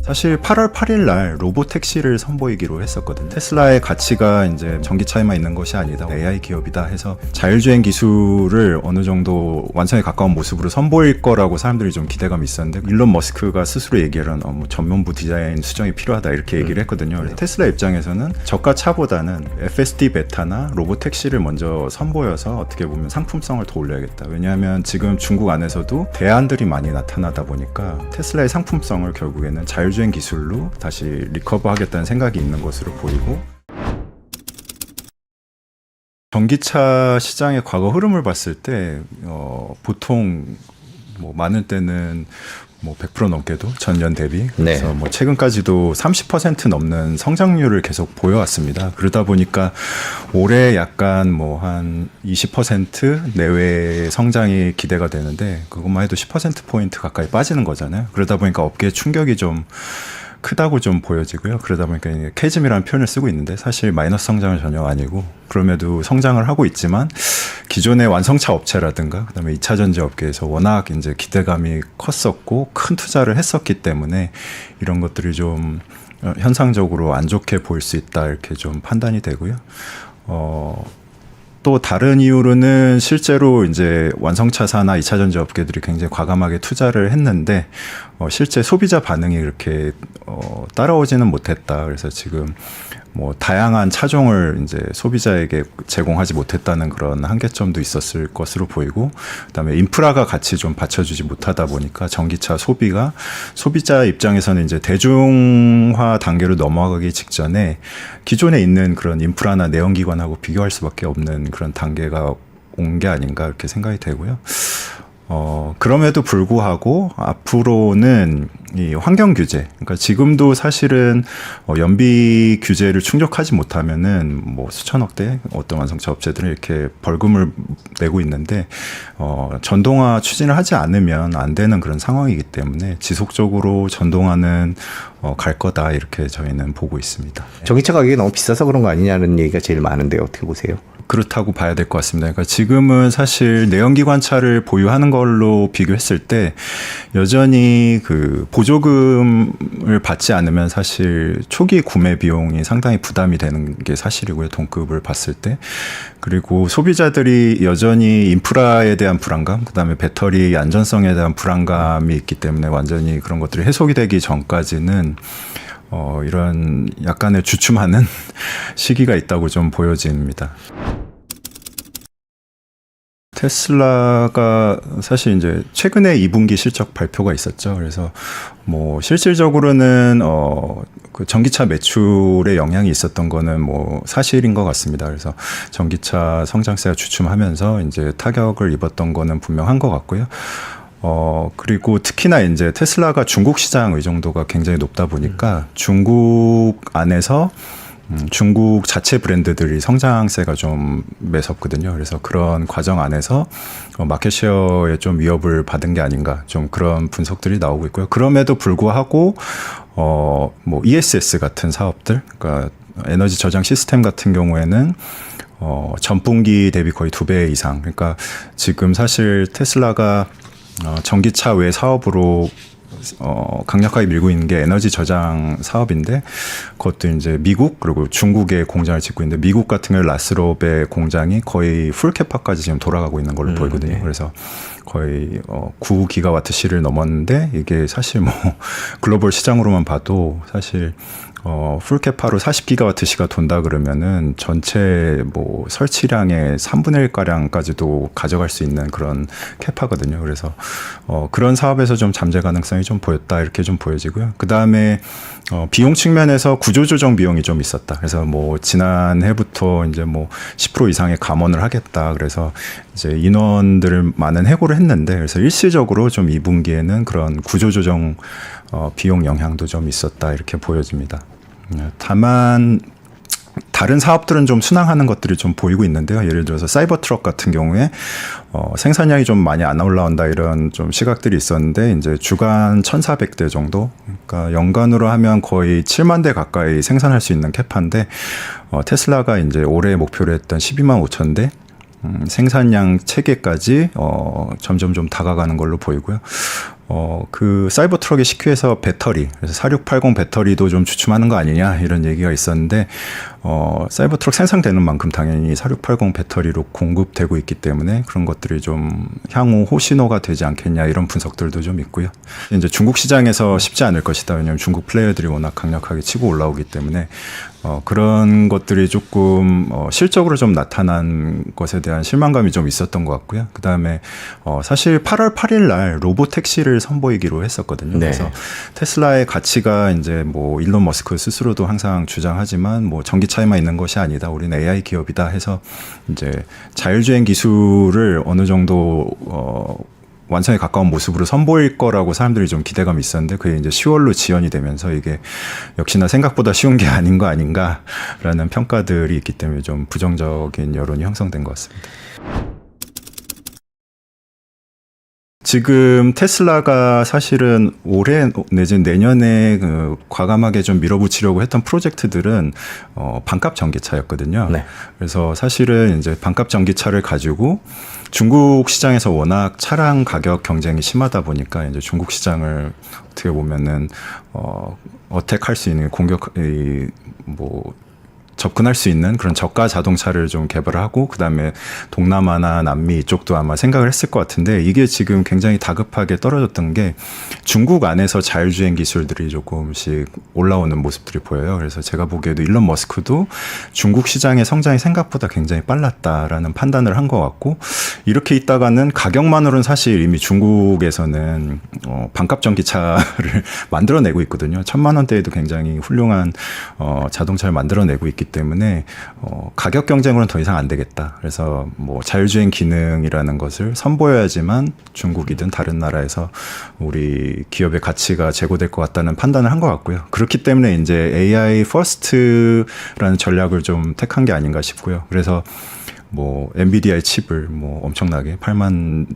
사실 8월 8일 날 로보택시를 선보이기로 했었거든요. 테슬라의 가치가 이제 전기차에만 있는 것이 아니다, AI 기업이다 해서 자율주행 기술을 어느 정도 완성에 가까운 모습으로 선보일 거라고 사람들이 좀 기대감이 있었는데, 일론 머스크가 스스로 얘기하는 뭐 전면부 디자인 수정이 필요하다 이렇게 얘기를 했거든요. 그래서 테슬라 입장에서는 저가 차보다는 FSD 베타나 로보택시를 먼저 선보여서 어떻게 보면 상품성을 더 올려야겠다. 왜냐하면 지금 중국 안에서도 대안들이 많이 나타나다 보니까 테슬라의 상품성을 결국에는 자율주행 기술로 다시 리커버하겠다는 생각이 있는 것으로 보이고, 전기차 시장의 과거 흐름을 봤을 때 보통 뭐 많은 때는 뭐 100% 넘게도 전년 대비, 그래서 뭐 최근까지도 30% 넘는 성장률을 계속 보여왔습니다. 그러다 보니까 올해 약간 뭐 한 20% 내외의 성장이 기대가 되는데, 그것만 해도 10%포인트 가까이 빠지는 거잖아요. 그러다 보니까 업계에 충격이 좀 크다고 좀 보여지고요. 그러다 보니까 캐즘이라는 표현을 쓰고 있는데, 사실 마이너스 성장은 전혀 아니고, 그럼에도 성장을 하고 있지만 기존의 완성차 업체라든가 그다음에 2차 전지 업계에서 워낙 이제 기대감이 컸었고 큰 투자를 했었기 때문에 이런 것들이 좀 현상적으로 안 좋게 보일 수 있다, 이렇게 좀 판단이 되고요. 또 다른 이유로는 실제로 이제 완성차사나 2차 전지 업계들이 굉장히 과감하게 투자를 했는데 실제 소비자 반응이 그렇게 따라오지는 못했다. 그래서 지금 뭐 다양한 차종을 이제 소비자에게 제공하지 못했다는 그런 한계점도 있었을 것으로 보이고, 그다음에 인프라가 같이 좀 받쳐주지 못하다 보니까 전기차 소비가 소비자 입장에서는 이제 대중화 단계로 넘어가기 직전에 기존에 있는 그런 인프라나 내연기관하고 비교할 수밖에 없는 그런 단계가 온 게 아닌가, 이렇게 생각이 되고요. 그럼에도 불구하고 앞으로는 이 환경 규제, 그러니까 지금도 사실은 연비 규제를 충족하지 못하면은 뭐 수천억대 어떤 완성차 업체들은 이렇게 벌금을 내고 있는데, 전동화 추진을 하지 않으면 안 되는 그런 상황이기 때문에 지속적으로 전동화는 갈 거다, 이렇게 저희는 보고 있습니다. 전기차 가격이 너무 비싸서 그런 거 아니냐는 얘기가 제일 많은데 어떻게 보세요? 그렇다고 봐야 될 것 같습니다. 그러니까 지금은 사실 내연기관차를 보유하는 걸로 비교했을 때 여전히 그 보조금을 받지 않으면 사실 초기 구매 비용이 상당히 부담이 되는 게 사실이고요. 동급을 봤을 때. 그리고 소비자들이 여전히 인프라에 대한 불안감, 그다음에 배터리 안전성에 대한 불안감이 있기 때문에 완전히 그런 것들이 해소가 되기 전까지는 이런 약간의 주춤하는 시기가 있다고 좀 보여집니다. 테슬라가 사실 이제 최근에 2분기 실적 발표가 있었죠. 그래서 뭐 실질적으로는 그 전기차 매출에 영향이 있었던 거는 뭐 사실인 것 같습니다. 그래서 전기차 성장세가 주춤하면서 이제 타격을 입었던 거는 분명한 것 같고요. 그리고 특히나 이제 테슬라가 중국 시장 의존도가 굉장히 높다 보니까 중국 안에서 중국 자체 브랜드들이 성장세가 좀 매섭거든요. 그래서 그런 과정 안에서 마켓쉐어에 좀 위협을 받은 게 아닌가, 좀 그런 분석들이 나오고 있고요. 그럼에도 불구하고 뭐 ESS 같은 사업들, 그러니까 에너지 저장 시스템 같은 경우에는 전분기 대비 거의 2배 이상. 그러니까 지금 사실 테슬라가 전기차 외 사업으로 강력하게 밀고 있는 게 에너지 저장 사업인데, 그것도 이제 미국 그리고 중국에 공장을 짓고 있는데, 미국 같은 경우 라스롭의 공장이 거의 풀 캐파까지 지금 돌아가고 있는 걸로 보이거든요. 그래서 거의 9기가와트시를 넘었는데, 이게 사실 뭐 글로벌 시장으로만 봐도 사실 풀캐파로 40기가와트시가 돈다 그러면은 전체 뭐 설치량의 3분의 1가량까지도 가져갈 수 있는 그런 캐파거든요. 그래서 그런 사업에서 좀 잠재 가능성이 좀 보였다, 이렇게 좀 보여지고요. 그 다음에 비용 측면에서 구조조정 비용이 좀 있었다. 그래서 뭐 지난해부터 이제 뭐 10% 이상의 감원을 하겠다. 그래서 이제 인원들을 많은 해고를 했는데, 그래서 일시적으로 좀 2분기에는 그런 구조조정 비용 영향도 좀 있었다, 이렇게 보여집니다. 다만 다른 사업들은 좀 순항하는 것들이 좀 보이고 있는데요. 예를 들어서 사이버 트럭 같은 경우에 생산량이 좀 많이 안 올라온다, 이런 좀 시각들이 있었는데, 이제 주간 1,400대 정도, 그러니까 연간으로 하면 거의 7만 대 가까이 생산할 수 있는 캐파인데, 테슬라가 이제 올해 목표로 했던 12만 5천 대 생산량 체계까지 점점 좀 다가가는 걸로 보이고요. 그 사이버 트럭의 CQ에서 배터리, 그래서 4680 배터리도 좀 주춤하는 거 아니냐 이런 얘기가 있었는데, 사이버 트럭 생산되는 만큼 당연히 4680 배터리로 공급되고 있기 때문에 그런 것들이 좀 향후 호신호가 되지 않겠냐 이런 분석들도 좀 있고요. 이제 중국 시장에서 쉽지 않을 것이다. 왜냐하면 중국 플레이어들이 워낙 강력하게 치고 올라오기 때문에 그런 것들이 조금 실적으로 좀 나타난 것에 대한 실망감이 좀 있었던 것 같고요. 그 다음에 사실 8월 8일 날 로보택시를 선보이기로 했었거든요. 네. 그래서 테슬라의 가치가 이제 뭐 일론 머스크 스스로도 항상 주장하지만 뭐 전기차에만 있는 것이 아니다. 우리는 AI 기업이다 해서 이제 자율주행 기술을 어느 정도 완성에 가까운 모습으로 선보일 거라고 사람들이 좀 기대감이 있었는데 그게 이제 10월로 지연이 되면서 이게 역시나 생각보다 쉬운 게 아닌 거 아닌가라는 평가들이 있기 때문에 좀 부정적인 여론이 형성된 것 같습니다. 지금 테슬라가 사실은 올해 내지는 내년에 과감하게 좀 밀어붙이려고 했던 프로젝트들은 반값 전기차였거든요. 네. 그래서 사실은 이제 반값 전기차를 가지고 중국 시장에서 워낙 차량 가격 경쟁이 심하다 보니까 이제 중국 시장을 어떻게 보면은 어택할 수 있는 접근할 수 있는 그런 저가 자동차를 좀 개발하고 그다음에 동남아나 남미 이쪽도 아마 생각을 했을 것 같은데 이게 지금 굉장히 다급하게 떨어졌던 게 중국 안에서 자율주행 기술들이 조금씩 올라오는 모습들이 보여요. 그래서 제가 보기에도 일론 머스크도 중국 시장의 성장이 생각보다 굉장히 빨랐다라는 판단을 한 것 같고 이렇게 있다가는 가격만으로는 사실 이미 중국에서는 반값 전기차를 만들어내고 있거든요. 1,000만 원대에도 굉장히 훌륭한 자동차를 만들어내고 있기 때문에 가격 경쟁으로는 더 이상 안 되겠다. 그래서 뭐 자율주행 기능이라는 것을 선보여야지만 중국이든 다른 나라에서 우리 기업의 가치가 제고될 것 같다는 판단을 한 것 같고요. 그렇기 때문에 이제 AI 퍼스트라는 전략을 좀 택한 게 아닌가 싶고요. 그래서 뭐 엔비디아의 칩을 뭐 엄청나게 8만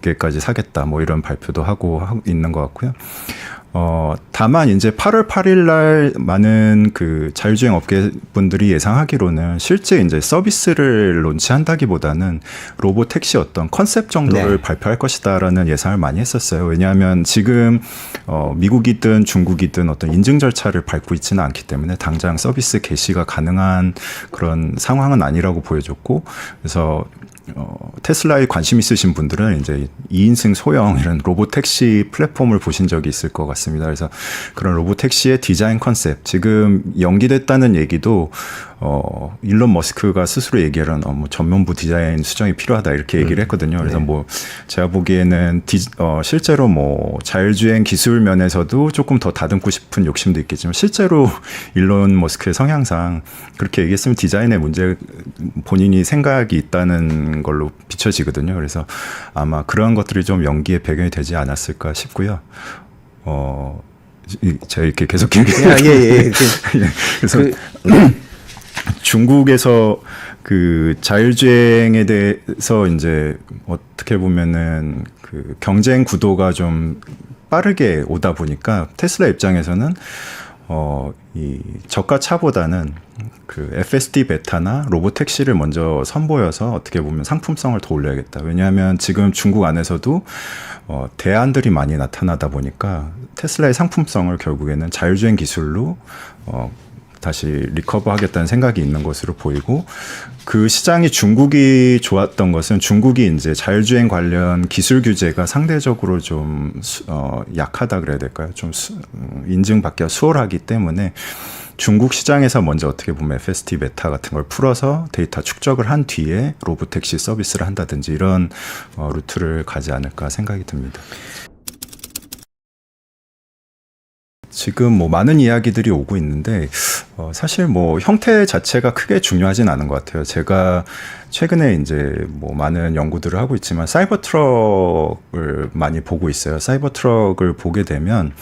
개까지 사겠다 뭐 이런 발표도 하고 있는 것 같고요. 다만 이제 8월 8일 날 많은 그 자율주행 업계 분들이 예상하기로는 실제 이제 서비스를 론치한다기보다는 로봇 택시 어떤 컨셉 정도를 네. 발표할 것이다라는 예상을 많이 했었어요. 왜냐하면 지금 미국이든 중국이든 어떤 인증 절차를 밟고 있지는 않기 때문에 당장 서비스 개시가 가능한 그런 상황은 아니라고 보여줬고 그래서 테슬라에 관심 있으신 분들은 이제 2인승 소형 이런 로보택시 플랫폼을 보신 적이 있을 것 같습니다. 그래서 그런 로보택시의 디자인 컨셉 지금 연기됐다는 얘기도 일론 머스크가 스스로 얘기하는 뭐 전면부 디자인 수정이 필요하다 이렇게 얘기를 했거든요. 그래서 네. 뭐 제가 보기에는 실제로 뭐 자율주행 기술 면에서도 조금 더 다듬고 싶은 욕심도 있겠지만 실제로 일론 머스크의 성향상 그렇게 얘기했으면 디자인에 문제 본인이 생각이 있다는 걸로 비춰지거든요. 그래서 아마 그러한 것들이 좀 연기의 배경이 되지 않았을까 싶고요. 제가 이렇게 계속 예. 그래서 중국에서 그 자율주행에 대해서 이제 어떻게 보면은 그 경쟁 구도가 좀 빠르게 오다 보니까 테슬라 입장에서는 이 저가 차보다는 그 FSD 베타나 로보택시를 먼저 선보여서 어떻게 보면 상품성을 더 올려야겠다. 왜냐하면 지금 중국 안에서도 대안들이 많이 나타나다 보니까 테슬라의 상품성을 결국에는 자율주행 기술로 다시 리커버하겠다는 생각이 있는 것으로 보이고 그 시장이 중국이 좋았던 것은 중국이 이제 자율주행 관련 기술 규제가 상대적으로 좀 약하다 그래야 될까요? 좀 인증받기가 수월하기 때문에 중국 시장에서 먼저 어떻게 보면 FSD 베타 같은 걸 풀어서 데이터 축적을 한 뒤에 로보택시 서비스를 한다든지 이런 루트를 가지 않을까 생각이 듭니다. 지금 뭐 많은 이야기들이 오고 있는데 사실 뭐 형태 자체가 크게 중요하진 않은 것 같아요. 제가 최근에 이제 뭐 많은 연구들을 하고 있지만 사이버 트럭을 많이 보고 있어요. 사이버 트럭을 보게 되면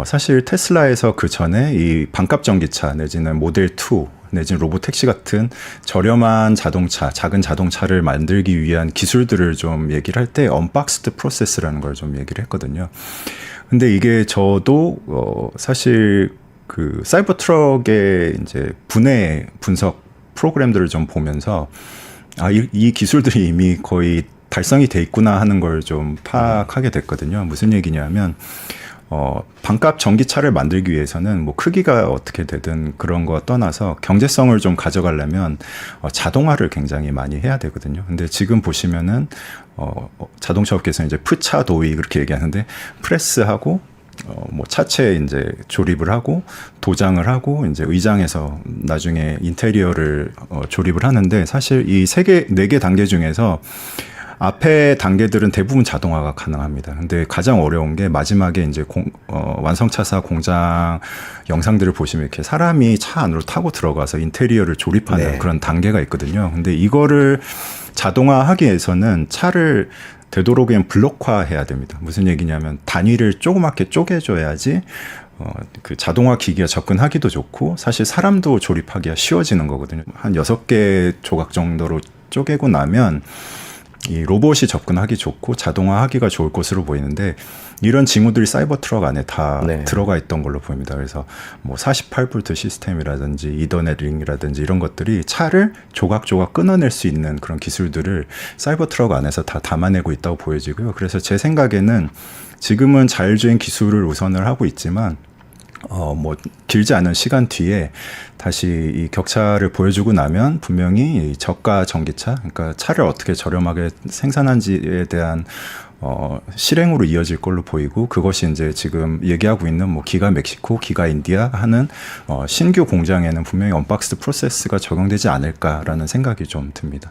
사실 테슬라에서 그 전에 이 반값 전기차 내지는 모델 2 내지는 로보택시 같은 저렴한 자동차, 작은 자동차를 만들기 위한 기술들을 좀 얘기를 할 때 언박스드 프로세스라는 걸 좀 얘기를 했거든요. 근데 이게 저도 사실 그 사이버 트럭의 이제 분해 분석 프로그램들을 좀 보면서 이 기술들이 이미 거의 달성이 돼 있구나 하는 걸 좀 파악하게 됐거든요. 무슨 얘기냐면 반값 전기차를 만들기 위해서는 뭐 크기가 어떻게 되든 그런 거 떠나서 경제성을 좀 가져가려면 자동화를 굉장히 많이 해야 되거든요. 근데 지금 보시면은 자동차 업계에서 이제 푸차 도이 그렇게 얘기하는데 프레스하고 뭐 차체 이제 조립을 하고 도장을 하고 이제 의장해서 나중에 인테리어를 조립을 하는데 사실 이 네 개 단계 중에서 앞에 단계들은 대부분 자동화가 가능합니다. 근데 가장 어려운 게 마지막에 이제 완성차사 공장 영상들을 보시면 이렇게 사람이 차 안으로 타고 들어가서 인테리어를 조립하는 네. 그런 단계가 있거든요. 근데 이거를 자동화하기 위해서는 차를 되도록이면 블록화해야 됩니다. 무슨 얘기냐면 단위를 조그맣게 쪼개줘야지 그 자동화 기기가 접근하기도 좋고 사실 사람도 조립하기가 쉬워지는 거거든요. 한 6개 조각 정도로 쪼개고 나면 이 로봇이 접근하기 좋고 자동화하기가 좋을 것으로 보이는데 이런 징후들이 사이버 트럭 안에 다 네. 들어가 있던 걸로 보입니다. 그래서 뭐 48V 시스템이라든지 이더넷 링이라든지 이런 것들이 차를 조각조각 끊어낼 수 있는 그런 기술들을 사이버 트럭 안에서 다 담아내고 있다고 보여지고요. 그래서 제 생각에는 지금은 자율주행 기술을 우선을 하고 있지만 뭐 길지 않은 시간 뒤에 다시 이 격차를 보여주고 나면 분명히 이 저가 전기차, 그러니까 차를 어떻게 저렴하게 생산한지에 대한 실행으로 이어질 걸로 보이고 그것이 이제 지금 얘기하고 있는 뭐 기가 멕시코, 기가 인디아 하는 신규 공장에는 분명히 언박스 프로세스가 적용되지 않을까라는 생각이 좀 듭니다.